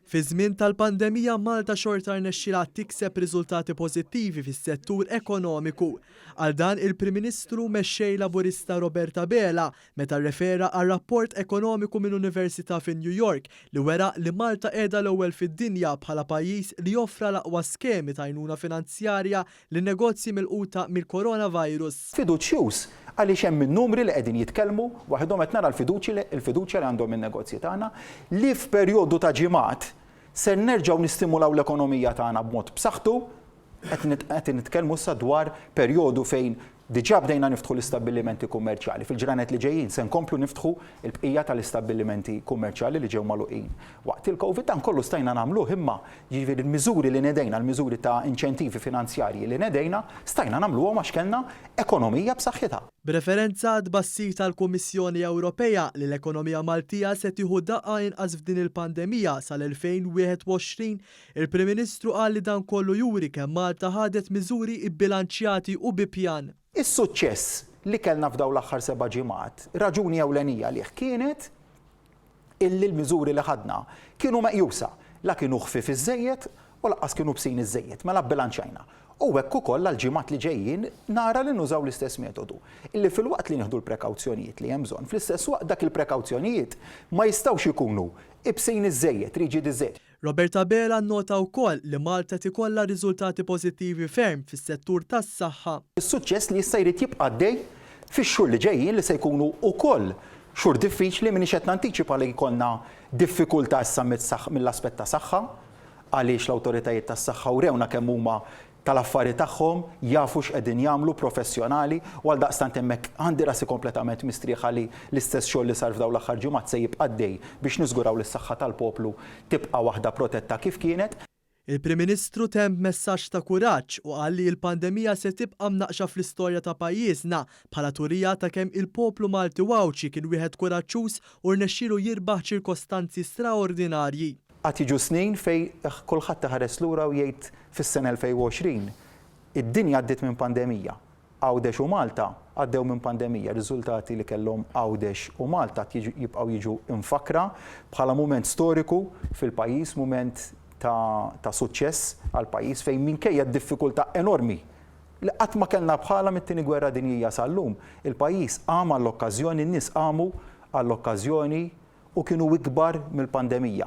Fiż-żmien tal-pandemija Malta xorta rnexxielha tikseb riżultati pożittivi fis-settur ekonomiku. Għal dan il-Prim Ministru mexxej Laburista Robert Abela meta rrefera għar-rapport ekonomiku mill-Università fi New York li wera li Malta qiegħda l-ewwel fid-dinja bħala pajjiż li joffra l-aqwa skemi ta' għajnuna finanzjarja lin-negozji milquta mill-coronavirus. Fiduċjuż għaliex hemm min-numri li qegħdin jitkellmu waħedhom qed nara l-fiduċja li għandhom in-negozji tagħna li f'perjodu ta' ġimgħat se nerġgħu nistimulaw l-ekonomija tagħna b'mod b'saħħtu qed nitkellmu issa dwar perjodu fejn diġà bdejna niftħu l-istabbilimenti kummerċjali. Fil-ġranet li ġejjin se nkomplu niftħu l-bqija tal-istabbilimenti kummerċjali li ġew magħluqin. Waqt il-COVID dan kollu stajna nagħmluh imma jiġifieri l-miżuri li nedejna, l-miżuri ta' inċentivi finanzjarji li nedejna stajna nagħmluhom għax kellna ekonomija b'saħħitha. B'referenza d-bassir tal-Kummissjoni Ewropea li l-ekonomija Maltija se tieħu daqqa inqas f'din il-pandemija sal-2021, il-Prim Ministru qal li dan kollu juri kemm Malta ħadet miżuri bbilanċjati u bi pjan. Is-suċċess li kellna f'dawn l-aħħar 7 ġimgħat, raġuni ewlenija li kienet illi l-miżuri li ħadna kienu meqjusa, la kienu ħfief iż-żejjed u laqqas kienu bsin iż-żejjed, mela bbilanċajna. U hekk ukoll għall-ġimgħat li ġejjin nara li nużaw l-istess metodu. Illi fil-waqt li nieħdu l-prekawzjonijiet li hemm bżonn, fl-istess waqt dak il-prekawzjonijiet ma jistgħux ikunu ibsin iż-żejjed, riġid iż-żejjed. Robert Abela nnota wkoll li Malta tikollha riżultati pożittivi ferm fis-settur tas-saħħa. Is-suċċess li jista' jrid jibqa' għaddej fix-xhur li ġejjin li se jkunu wkoll xhur diffiċli m'iniex qed nantiċipa li jkollna diffikultà issa mill-aspett ta' saħħa għaliex l-awtoritajiet tas-saħħa urewna kemm huma tal-affarijiet tagħhom jafu x'qegħdin jagħmlu professjonali u għaldaqstant hemmhekk għandi rasi kompletament mistrieħa li l-istess xogħol li sar f'dawn l-aħħar ġimgħat se jibqa' għaddej biex niżguraw li s-saħħa tal-poplu tibqa' waħda protetta kif kienet. Il-Prim Ministru temm messaġġ ta' kuraġġ u qal li l-pandemija se tibqa' mnaqxa fl-istorja ta' pajjiżna bħala turija ta' kemm il-poplu Malti wawċi kien wieħed kuraġġuż u rnexxielu jirbaħ ċirkostanzi straordinarji. Qatt jiġu snin fejn kulħadd iħares lura u jgħid fis-sena 2020 id-dinja għaddiet minn pandemija. Għawdex u Malta għaddew minn pandemija, riżultati li kellhom Għawdex u Malta jibqgħu jiġu infakra bħala mument storiku fil-pajjiż, mument ta' suċċess għal pajjiż fejn minkejja d-diffikultà enormi li qatt ma kellna bħala mit-tieni gwerra dinjija sal-lum. Il-pajjiż qam għall-okkażjoni, n-nies qamu għall-okkażjoni u kienu ikbar mill-pandemija.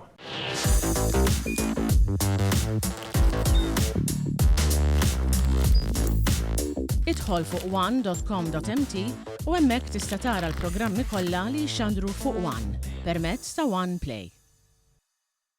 Idħol fuq one.com.mt u hemmhekk tista' tara l-programmi kollha li jxandru fuq One permezz ta' One Play.